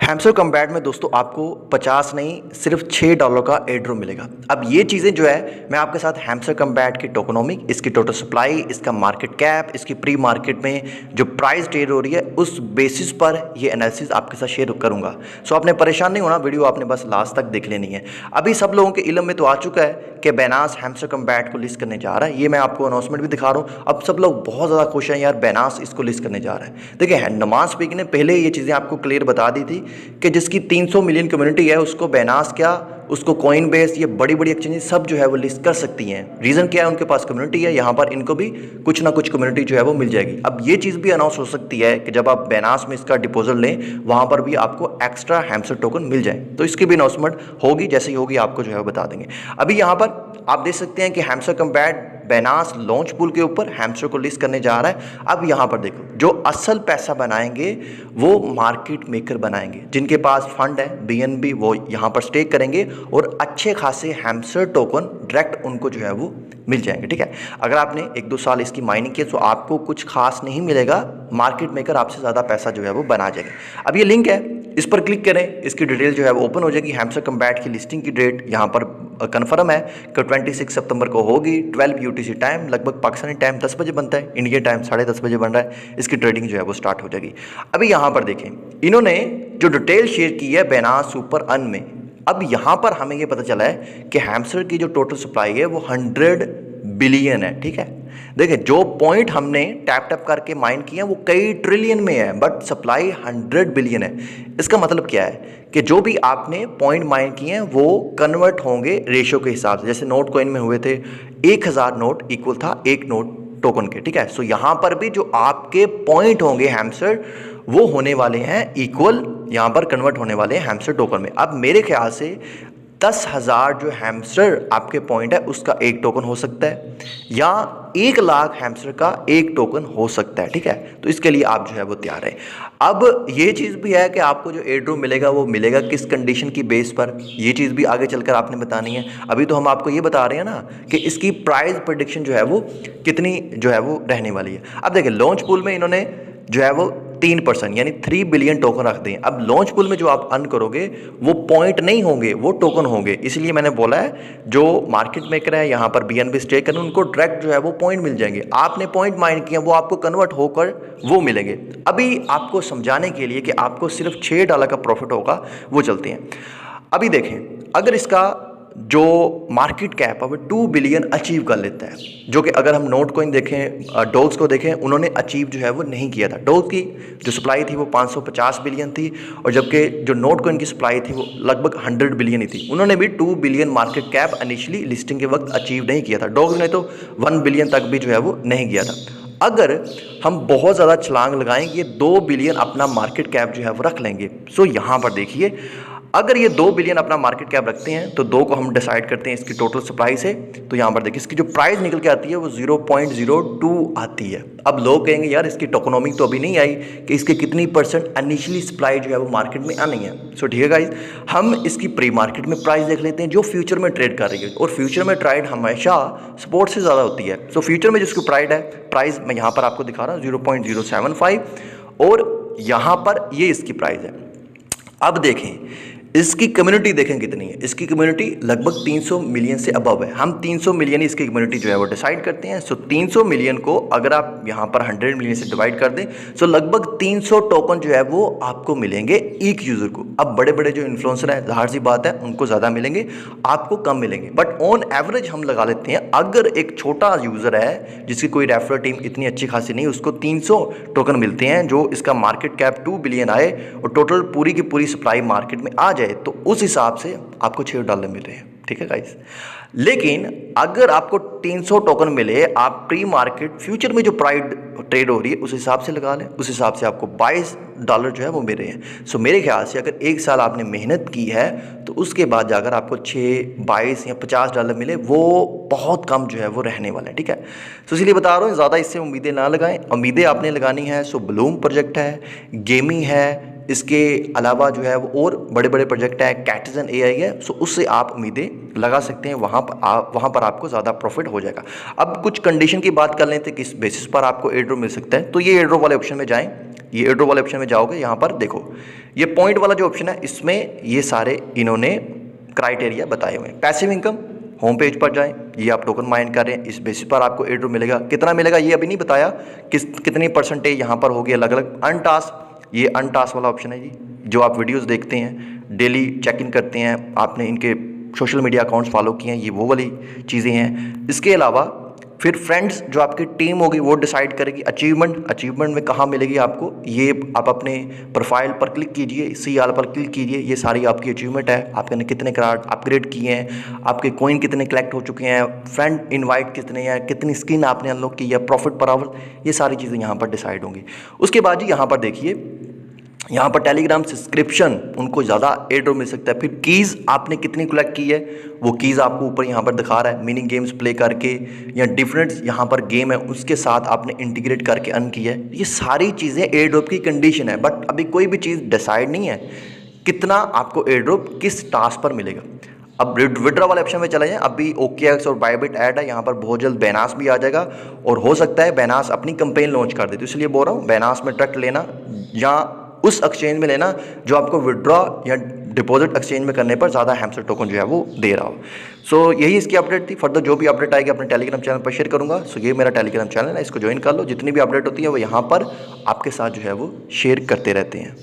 Hamster combat में दोस्तों आपको 50 नहीं सिर्फ $6 का एयर ड्रॉप मिलेगा। अब ये चीज़ें जो है मैं आपके साथ हैमस्टर कॉम्बैट की टोकनोमिक, इसकी टोटल सप्लाई, इसका मार्केट कैप, इसकी प्री मार्केट में जो प्राइस ट्रेड हो रही है उस बेसिस पर ये एनालिसिस आपके साथ शेयर करूंगा। सो आपने परेशान नहीं होना, वीडियो आपने बस लास्ट तक देख लेनी है। अभी सब लोगों के इल्म में तो आ चुका है कि बैनास हैमस्टर कॉम्बैट को लिस्ट करने जा रहा है। ये मैं आपको अनाउंसमेंट भी दिखा रहा हूँ। अब सब लोग बहुत ज़्यादा खुश हैं यार, बैनास इसको लिस्ट करने जा रहा है। देखिए नमाज स्पीक ने पहले ये चीज़ें आपको क्लियर बता दी थी कि जिसकी 300 मिलियन कम्युनिटी है उसको बैनास क्या, उसको कॉइन बेस, ये बड़ी बड़ी एक्सचेंजेस सब जो है वो लिस्ट कर सकती हैं। रीज़न क्या है, उनके पास कम्युनिटी है, यहाँ पर इनको भी कुछ ना कुछ कम्युनिटी जो है वो मिल जाएगी। अब ये चीज़ भी अनाउंस हो सकती है कि जब आप बैनास में इसका डिपोजल लें वहाँ पर भी आपको एक्स्ट्रा हैमस्टर टोकन मिल जाए, तो इसकी भी अनाउंसमेंट होगी, जैसे ही होगी आपको जो है वो बता देंगे। अभी यहाँ पर आप देख सकते हैं कि हैमस्टर कॉम्बैट बैनास लॉन्च पूल के ऊपर हैमस्टर को लिस्ट करने जा रहा है। अब यहाँ पर देखो, जो असल पैसा बनाएंगे वो मार्केट मेकर बनाएंगे, जिनके पास फंड है BNB वो यहाँ पर स्टेक करेंगे और अच्छे खासे हैमस्टर टोकन डायरेक्ट उनको जो है वो मिल जाएंगे। ठीक है, अगर आपने 1-2 साल इसकी माइनिंग की तो आपको कुछ खास नहीं मिलेगा, मार्केट मेकर आपसे ज़्यादा पैसा जो है वो बना जाएंगे। अब ये लिंक है, इस पर क्लिक करें, इसकी डिटेल जो है वो ओपन हो जाएगी। हैमस्टर कॉम्बैट की लिस्टिंग की डेट यहाँ पर कन्फर्म है कि 26 सितंबर को होगी। 12 UTC टाइम, लगभग पाकिस्तानी टाइम 10 बजे बनता है, इंडिया टाइम 10:30 बजे बन रहा है। इसकी ट्रेडिंग जो है वो स्टार्ट हो जाएगी। अभी यहाँ पर देखें, इन्होंने जो डिटेल शेयर की है बैनास सुपर अर्न में। अब यहाँ पर हमें ये पता चला है कि हैमस्टर की जो टोटल सप्लाई है वो 100 बिलियन है। ठीक है, देखिए जो पॉइंट हमने टैप करके माइन किए हैं वो कई ट्रिलियन में है, बट सप्लाई 100 बिलियन है। इसका मतलब क्या है कि जो भी आपने पॉइंट माइन किए हैं वो कन्वर्ट होंगे रेशियो के हिसाब से। जैसे नोट कॉइन में हुए थे, 1000 नोट इक्वल था 1 नोट टोकन के। ठीक है, सो यहाँ पर भी जो आपके पॉइंट होंगे हैमस्टर वो होने वाले हैं इक्वल, यहाँ पर कन्वर्ट होने वाले हैं हैमस्टर टोकन में। अब मेरे ख्याल से 10,000 जो हैमस्टर आपके पॉइंट है उसका एक टोकन हो सकता है, या 1 लाख हैमस्टर का एक टोकन हो सकता है। ठीक है, तो इसके लिए आप जो है वो तैयार है। अब ये चीज़ भी है कि आपको जो एयर ड्रॉप मिलेगा वो मिलेगा किस कंडीशन की बेस पर, ये चीज़ भी आगे चलकर आपने बतानी है। अभी तो हम आपको ये बता रहे हैं ना कि इसकी प्राइस प्रेडिक्शन जो है वो कितनी जो है वो रहने वाली है। अब देखिए लॉन्च पूल में इन्होंने जो है वो 3% यानी 3 बिलियन टोकन रख दें। अब लॉन्च पूल में जो आप अर्न करोगे वो पॉइंट नहीं होंगे, वो टोकन होंगे। इसलिए मैंने बोला है जो मार्केट मेकर है यहाँ पर BNB स्टेक करें, उनको डायरेक्ट जो है वो पॉइंट मिल जाएंगे। आपने पॉइंट माइन किया वो आपको कन्वर्ट होकर वो मिलेंगे। अभी आपको समझाने के लिए कि आपको सिर्फ $6 का प्रॉफिट होगा वो चलते हैं। अभी देखें, अगर इसका जो मार्केट कैप है वो 2 बिलियन अचीव कर लेता है, जो कि अगर हम नोट कॉइन देखें, डॉग्स को देखें, उन्होंने अचीव जो है वो नहीं किया था। डॉग्स की जो सप्लाई थी वो 550 बिलियन थी, और जबकि जो नोट कॉइन की सप्लाई थी वो लगभग 100 बिलियन ही थी। उन्होंने भी 2 billion market cap initially listing के वक्त अचीव नहीं किया था। डॉग्स ने तो 1 बिलियन तक भी जो है वो नहीं किया था। अगर हम बहुत ज़्यादा छलांग लगाएंगे, 2 बिलियन अपना मार्केट कैप जो है वो रख लेंगे। सो यहाँ पर देखिए, अगर ये 2 बिलियन अपना मार्केट कैप रखते हैं तो 2 को हम डिसाइड करते हैं इसकी टोटल सप्लाई से, तो यहाँ पर देखिए इसकी जो प्राइस निकल के आती है वो 0.02 आती है। अब लोग कहेंगे यार इसकी टोकनोमिक तो अभी नहीं आई कि इसके कितनी % इनिशियली सप्लाई जो है वो मार्केट में आनी है। सो ठीक है गाइस, हम इसकी प्री मार्केट में प्राइस देख लेते हैं जो फ्यूचर में ट्रेड कर रही है, और फ्यूचर में ट्रेड हमेशा सपोर्ट से ज़्यादा होती है। सो फ्यूचर में जिसकी प्राइस मैं यहाँ पर आपको दिखा रहा हूँ 0.075, और यहाँ पर ये इसकी प्राइस है। अब देखें इसकी कम्युनिटी देखें कितनी है, इसकी कम्युनिटी लगभग 300 मिलियन से अबव है। हम 300 मिलियन इसकी कम्युनिटी जो है वो डिसाइड करते हैं। सो 300 मिलियन को अगर आप यहाँ पर 100 मिलियन से डिवाइड कर दें सो लगभग 300 टोकन जो है वो आपको मिलेंगे एक यूज़र को। अब बड़े बड़े जो इन्फ्लुएंसर हैं ज़ाहिर सी बात है उनको ज़्यादा मिलेंगे, आपको कम मिलेंगे, बट ऑन एवरेज हम लगा लेते हैं अगर एक छोटा यूज़र है जिसकी कोई रेफरल टीम इतनी अच्छी खासी नहीं, उसको 300 टोकन मिलते हैं, जो इसका मार्केट कैप 2 बिलियन आए और टोटल पूरी की पूरी सप्लाई मार्केट में आ जाए, तो उस हिसाब से आपको $6 मिल रहे हैं। ठीक है गाइस, लेकिन अगर आपको 300 टोकन मिले, आप प्री मार्केट फ्यूचर में जो प्राइस ट्रेड हो रही है उस हिसाब से लगा लें, उस हिसाब से आपको $22 जो है वो मिल रहे हैं। सो मेरे ख्याल से अगर 1 साल आपने मेहनत की है तो उसके बाद जाकर आपको 6, 22 या $50 मिले, वो बहुत कम जो है वो रहने वाला है। ठीक है, तो इसलिए बता रहा हूँ ज़्यादा इससे उम्मीदें ना लगाएं। उम्मीदें आपने लगानी है सो ब्लूम प्रोजेक्ट है, गेमिंग है, इसके अलावा जो है वो और बड़े बड़े प्रोजेक्ट हैं, कैटिजन AI है। सो उससे आप उम्मीदें लगा सकते हैं, वहाँ पर आपको ज़्यादा प्रॉफिट हो जाएगा। अब कुछ कंडीशन की बात कर लें तो किस बेसिस पर आपको एयर ड्रॉप मिल सकता है, तो ये एयर ड्रॉप वाले ऑप्शन में जाएं, ये एड्रो वाले ऑप्शन में जाओगे, यहाँ पर देखो ये पॉइंट वाला जो ऑप्शन है इसमें ये सारे इन्होंने क्राइटेरिया बताए हुए हैं। पैसिव इनकम, होम पेज पर जाएं, ये आप टोकन माइन कर रहे हैं, इस बेसिस पर आपको एड्रो मिलेगा। कितना मिलेगा ये अभी नहीं बताया, कितनी परसेंटेज यहाँ पर होगी अलग अलग। अनटास्क, ये अनटास्क वाला ऑप्शन है जी, जो आप वीडियोस देखते हैं, डेली चेक इन करते हैं, आपने इनके सोशल मीडिया अकाउंट्स फॉलो किए हैं, ये वो वाली चीज़ें हैं। इसके अलावा फिर फ्रेंड्स, जो आपकी टीम होगी वो डिसाइड करेगी। अचीवमेंट में कहाँ मिलेगी आपको, ये आप अपने प्रोफाइल पर क्लिक कीजिए, CR पर क्लिक कीजिए, ये सारी आपकी अचीवमेंट है। आपने कितने कार्ड अपग्रेड किए हैं, आपके कॉइन कितने कलेक्ट हो चुके हैं, फ्रेंड इनवाइट कितने हैं, कितनी स्किन आपने अनलॉक की है, प्रॉफिट पर आवर, ये सारी चीज़ें यहाँ पर डिसाइड होंगी। उसके बाद जी यहाँ पर देखिए, यहाँ पर टेलीग्राम सब्सक्रिप्शन उनको ज़्यादा एड्रो मिल सकता है। फिर कीज़ आपने कितनी कलेक्ट की है, वो कीज़ आपको ऊपर यहाँ पर दिखा रहा है। मिनी गेम्स प्ले करके या डिफरेंट यहाँ पर गेम है उसके साथ आपने इंटीग्रेट करके अर्न किया है। ये सारी चीज़ें एड्रोप की कंडीशन है, बट अभी कोई भी चीज़ डिसाइड नहीं है कितना आपको एड्रोप किस टास्क पर मिलेगा। अब विड्रॉ वाले ऑप्शन में चले जाएं। अभी OKX और बाइबिट ऐड है, यहाँ पर बहुत जल्द बैनास भी आ जाएगा और हो सकता है बैनास अपनी कैंपेन लॉन्च कर दे। तो इसलिए बोल रहा हूँ बैनास में ट्रक लेना या उस एक्सचेंज में लेना जो आपको विड्रॉ या डिपॉजिट एक्सचेंज में करने पर ज़्यादा हैमस्टर टोकन जो है वो दे रहा हो। सो यही इसकी अपडेट थी। फर्दर जो भी अपडेट आएगी अपने टेलीग्राम चैनल पर शेयर करूँगा। सो ये मेरा टेलीग्राम चैनल है, इसको ज्वाइन कर लो। जितनी भी अपडेट होती है वो यहाँ पर आपके साथ जो है वो शेयर करते रहते हैं।